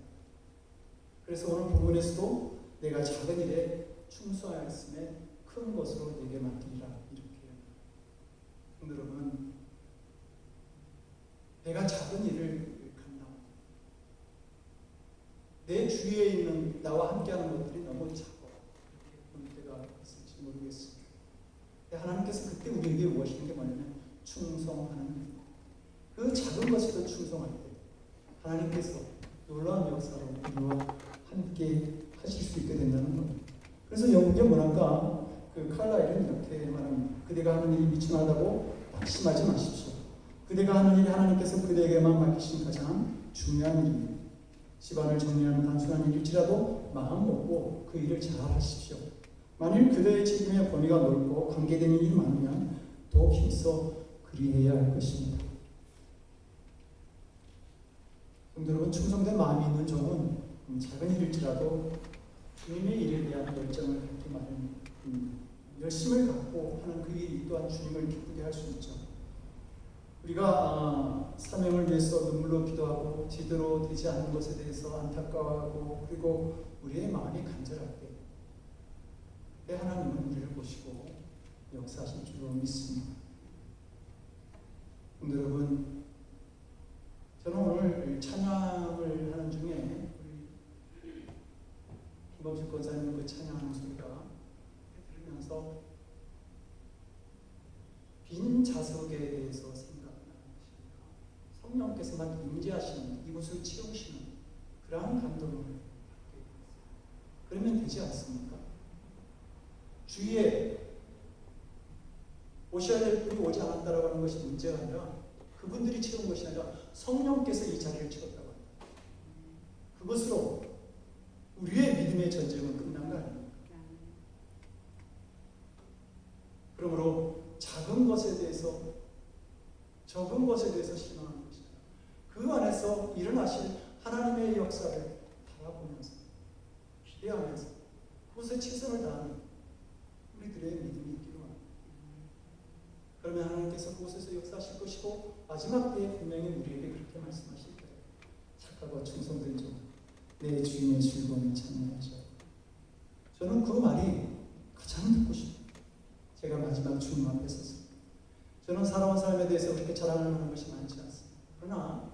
A: 그래서 오늘 본문에서도 내가 작은 일에 충성하였음에 큰 것으로 내게 맡기리라 이렇게. 여러분, 내가 작은 일을 감당합니다. 내 주위에 있는 나와 함께하는 것들이 너무 작고 이렇게 볼 때가 있을지 모르겠습니다. 하나님께서 그때 우리에게 무엇이는 게 뭐냐면 충성하는 그 작은 것에도 충성할 때 하나님께서 놀라운 역사로 우리와 함께 하실 수 있게 된다는 겁니다. 그래서 영국의 문학가 칼라일은 이렇게 말합니다. 그대가 하는 일이 미천하다고 낙심하지 마십시오. 그대가 하는 일이 하나님께서 그대에게만 맡기신 가장 중요한 일입니다. 집안을 정리하는 단순한 일일지라도 마음 먹고 그 일을 잘 하십시오. 만일 그대의 책임의 범위가 넓고 관계되는 일이 많으면 더욱 힘써 그리해야 할 것입니다. 여러분, 충성된 마음이 있는 종은 작은 일일지라도 주님의 일에 대한 열정을 갖기 마련입니다. 열심을 갖고 하는 그 일이 또한 주님을 기쁘게 할 수 있죠. 우리가 사명을 위해서 눈물로 기도하고 제대로 되지 않는 것에 대해서 안타까워하고 그리고 우리의 마음이 간절할 때 하나님은 우리를 보시고 역사하실 줄로 믿습니다. 여러분, 저는 오늘 찬양을 하는 중에 우리 김범식 권사님 그 찬양하는 소리가 들으면서 빈 자석에 대해서 생각나는 것입니다. 성령께서만 임재하시는, 이곳을 채우시는 그러한 감동을 받게 되었어요. 그러면 되지 않습니까? 주위에 오셔야 될 분이 오지 않았다라고 하는 것이 문제가 아니라 그분들이 채운 것이 아니라 성령께서 이 자리를 채웠다고 합니다. 그것으로 우리의 믿음의 전쟁은 끝난 거 아닙니까? 그러므로 작은 것에 대해서, 적은 것에 대해서 실망하는 것이다. 그 안에서 일어나실 하나님의 역사를 바라보면서 기대하면서 그것에 최선을 다하는 우리들의 믿음이 있기를 원합니다. 그러면 하나님께서 그곳에서 역사하실 것이고 마지막 때에 분명히 우리에게 그렇게 말씀하실 거예요. 착하고 충성된 종, 내 주인의 즐거움을 찬양하셔. 저는 그 말이 가장 듣고 싶어요. 제가 마지막 주님 앞에 섰습니다. 저는 살아온 삶에 대해서 그렇게 자랑을 하는 것이 많지 않습니다. 그러나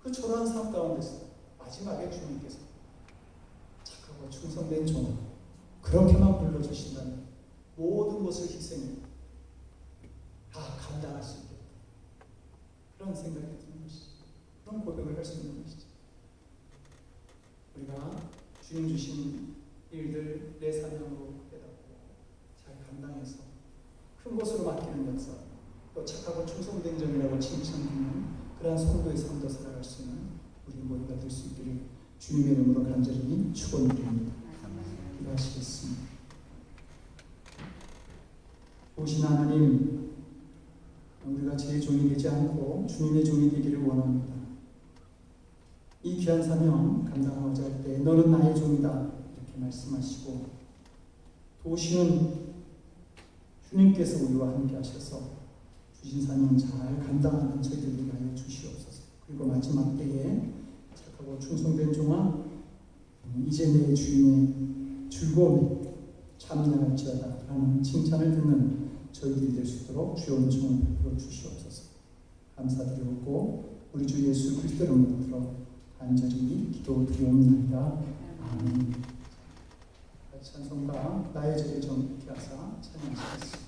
A: 그 초라한 삶 가운데서 마지막에 주님께서 착하고 충성된 종, 그렇게만 불러주신다면 모든 것을 희생해 다 감당할 수 있겠다. 그런 생각이 드는 것이죠. 그런 고백을 할 수 있는 것이죠. 우리가 주님 주신 일들 내 사명으로 깨닫고 잘 감당해서 큰 것으로 맡기는 역사, 또 착하고 충성된 점이라고 칭찬하는 그러한 성도의 삶도 살아갈 수 있는 우리 모두가 될 수 있기를 주님의 이름으로 간절히 축원드립니다. 기도하시겠습니다. 오신 하나님, 우리가 제 종이 되지 않고 주님의 종이 되기를 원합니다. 이 귀한 사명 감당하고자 할 때 너는 나의 종이다 이렇게 말씀하시고, 도우시는 주님께서 우리와 함께 하셔서 주신 사명 잘 감당하는 저희들 되게 하여 주시옵소서. 그리고 마지막 때에 착하고 충성된 종아, 이제 내 주인의 즐거움이 참여할지어다 라는 칭찬을 듣는 저희들이 될 수 있도록 주여 은총을 베풀어 주시옵소서. 감사드리고 우리 주 예수 그리스도의 이름으로 간절히 기도드리옵나이다. 아멘. 찬송가 나의 죄를 정케 하사 찬양하시겠습니다.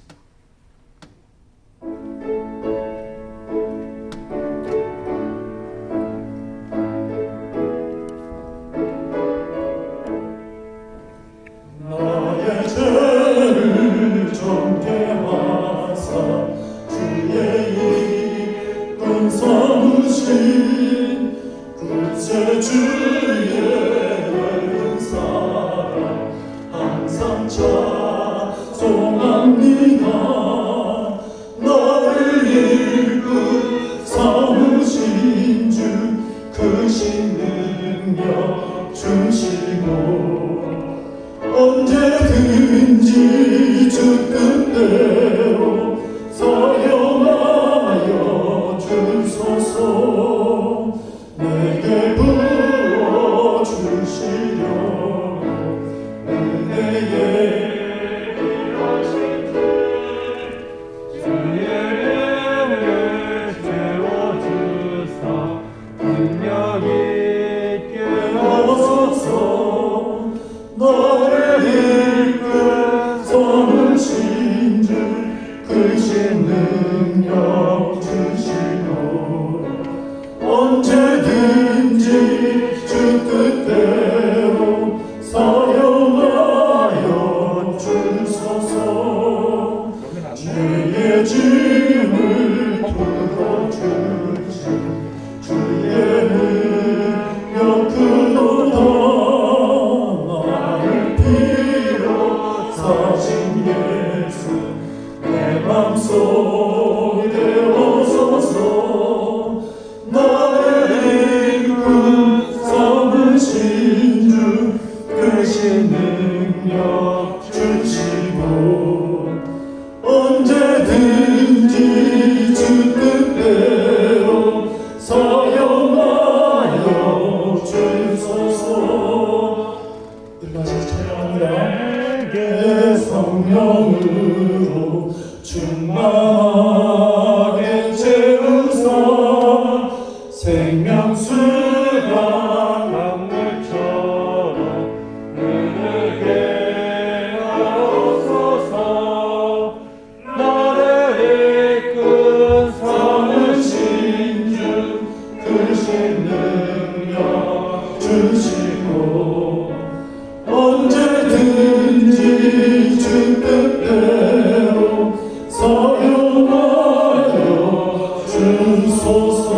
B: 나의 죄를 정케 하사 주의 이끈 삼으신 구세주의 은사를 항상 찬송합니다. 나를 이끌 삼으신 주 크신 능력 주시고 언제든지 주 뜻대로 사용하여 주소서. 내게 부어주시려 은혜에 일하신 주 주의 은혜를 채워주사 능력 있게 하소서. 나를 이끌 삼으신 주 크신 능력 주시고 언제든지 주 뜻대로 사용하여 주소서. 죄의 짐을 풀어주신 주의 능력 크도다. 나를 피로 사신 예수 내 맘속에 오소서. 나를 이끌
A: 충만하게 채우사 생명수가
D: 강물처럼 흐르게 하옵소서. 나를 이끈
A: 삼으신 주 크신 능력 주시고 언제든지 주 뜻대로 사용하여 주소서.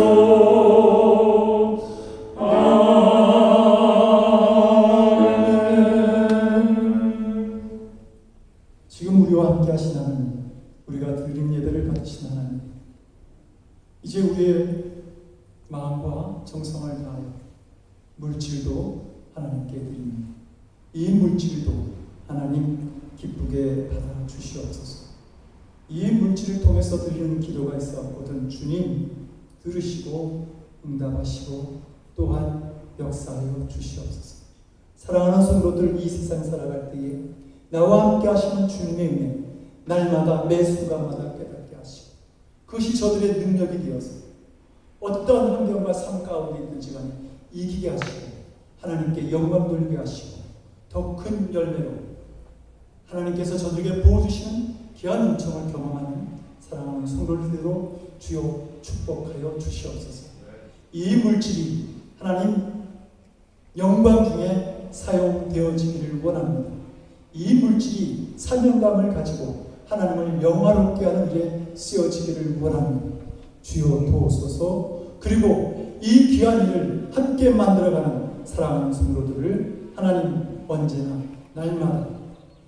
A: 아멘. 지금 우리와 함께 하신 하나님, 우리가 드린 예배를 받으신 하나님, 이제 우리의 마음과 정성을 다하여 물질도 하나님께 드립니다. 이 물질도 하나님 기쁘게 받아 주시옵소서. 이 물질을 통해서 드리는 기도가 있었거든 주님 들으시고 응답하시고 또한 역사하여 주시옵소서. 사랑하는 성도들, 이 세상 살아갈 때에 나와 함께 하시는 주님의 은혜 날마다 매 순간마다 깨닫게 하시고 그것이 저들의 능력이 되어서 어떤 환경과 삶 가운데 있든지 간에 이기게 하시고 하나님께 영광 돌리게 하시고 더 큰 열매로 하나님께서 저들에게 부어주시는 귀한 은총을 경험하는 사랑하는 성도들로 주여 축복하여 주시옵소서. 이 물질이 하나님 영광 중에 사용되어지기를 원합니다. 이 물질이 사명감을 가지고 하나님을 영화롭게 하는 일에 쓰여지기를 원합니다. 주여 도우소서. 그리고 이 귀한 일을 함께 만들어가는 사랑하는 성도들을 하나님 언제나 날마다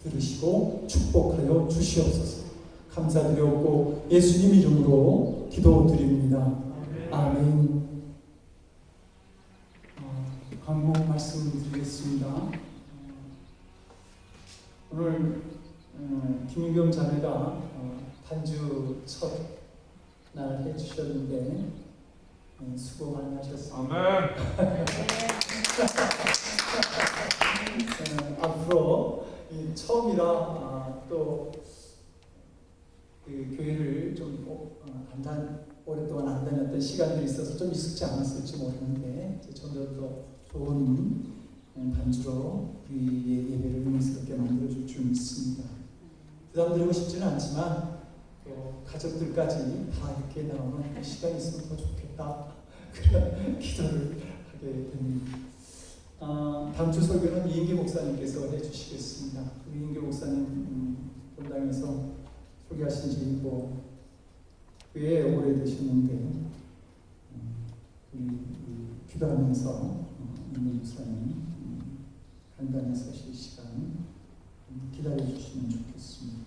A: 들으시고 축복하여 주시옵소서. 감사드렸고 예수님 이름으로 기도드립니다. 아멘. 한국 말씀드리겠습니다. 오늘 김윤경 자매가 반주 첫 날 해주셨는데 수고 많이 하셨습니다.
D: 아멘.
A: 앞으로 처음이라 또 그 교회를 좀 오랫동안 안 다녔던 시간들이 있어서 좀 익숙지 않았을지 모르는데 점점 더 좋은 반주로 우리의 예배를 의미스럽게 만들어줄 줄 믿습니다. 부담드리고 싶지는 않지만 가족들까지 다 이렇게 나오는 시간이 있으면 더 좋겠다 그런 기도를 하게 됩니다. 다음 주 설교는 이인계 목사님께서 해주시겠습니다. 이인계 목사님 본당에서 설교하신 지 꽤 오래되셨는데 우리 기도하면서 이인계 목사님 간단히 서실 시간 기다려주시면 좋겠습니다.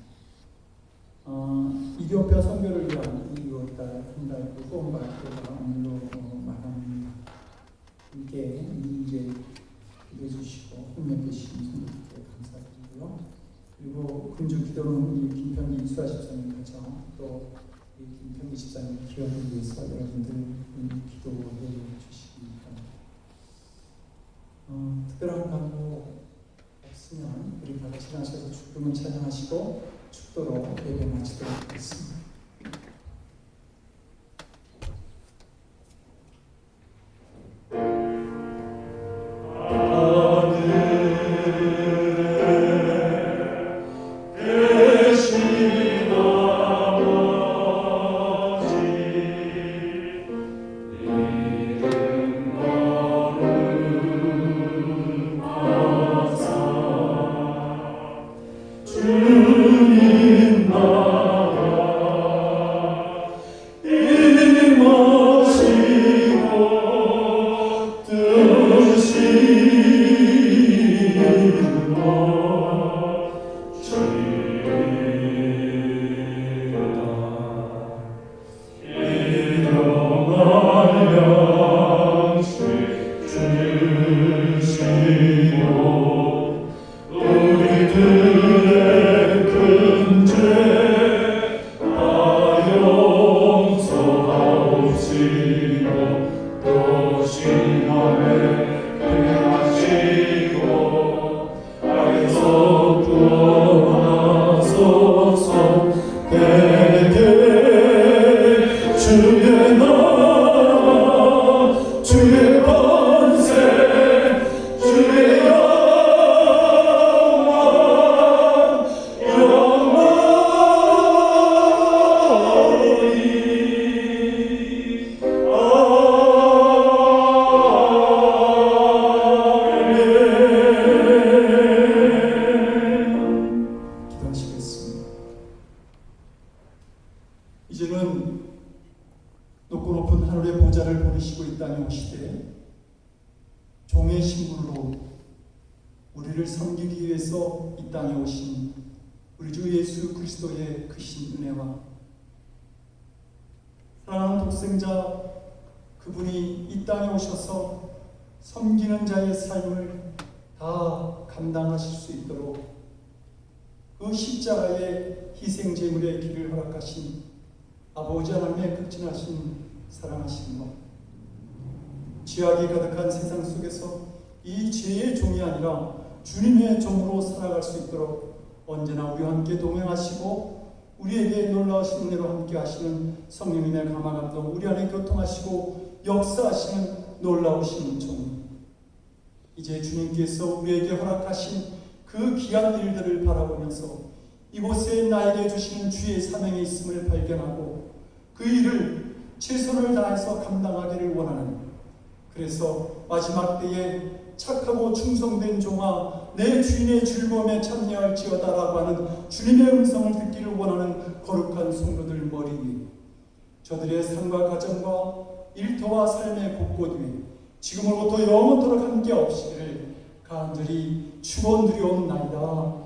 A: 이디오피아 선교를 위한 2월달 한 달 후원 발표가 오늘로 마감합니다. 함께 이제 기도해 주시고 협력해주신 성도들께 감사드리고요. 그리고 금주 기도는 김평기 이수아 집사님 가정 또 김평기 집사님 기억을 위해서 여러분들 기도해 주시기 바랍니다. 특별한 광고 없으면 우리 다 같이 나셔서 축복은 찬양하시고 축도로 예배 마치도록 하겠습니다. 주님 나라 이제는 높고 높은 하늘의 보좌를 보내시고 이 땅에 오시되 종의 신분으로 우리를 섬기기 위해서 이 땅에 오신 우리 주 예수 그리스도의 크신 은혜와 사랑하는 독생자 그분이 이 땅에 오셔서 섬기는 자의 삶을 다 감당하실 수 있도록 그 십자가의 희생 제물의 길을 허락하신 아버지 하나님의 극진하신 사랑하신 것, 죄악이 가득한 세상 속에서 이 죄의 종이 아니라 주님의 종으로 살아갈 수 있도록 언제나 우리와 함께 동행하시고 우리에게 놀라우신 은혜로 함께 하시는 성령님의 감화 감동 우리 안에 교통하시고 역사하시는 놀라우신 종, 이제 주님께서 우리에게 허락하신 그 귀한 일들을 바라보면서 이곳에 나에게 주시는 주의 사명이 있음을 발견하고 그 일을 최선을 다해서 감당하기를 원하는, 그래서 마지막 때에 착하고 충성된 종아 내 주인의 즐거움에 참여할지어다라고 하는 주님의 음성을 듣기를 원하는 거룩한 성도들 머리 위에 저들의 삶과 가정과 일터와 삶의 곳곳 위에 지금으로부터 영원토록 함께 없이기를 간절히 축원드리옵나이다.